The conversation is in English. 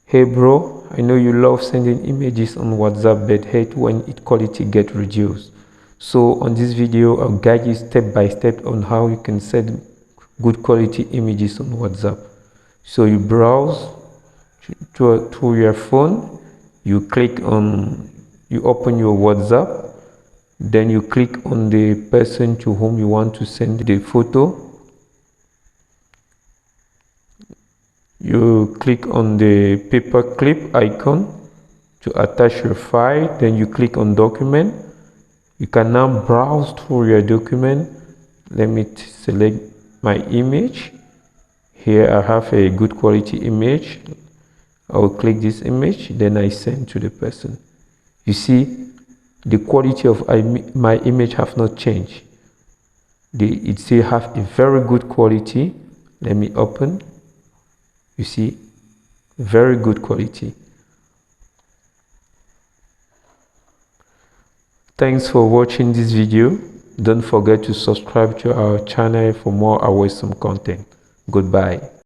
Hey bro, I know you love sending images on WhatsApp but hate when its quality gets reduced. So on this video, I'll guide you step by step on how you can send good quality images on WhatsApp. So you browse through your phone, you open your WhatsApp, then you click on the person to whom you want to send the photo. You click on the paperclip icon to attach your file, then you click on document. You can now browse through your document. Let me select my image. Here I have a good quality image. I will click this image, then I send to the person. You see, the quality of my image have not changed. It still have a very good quality. Let me open. You see, very good quality. Thanks for watching this video. Don't forget to subscribe to our channel for more awesome content. Goodbye.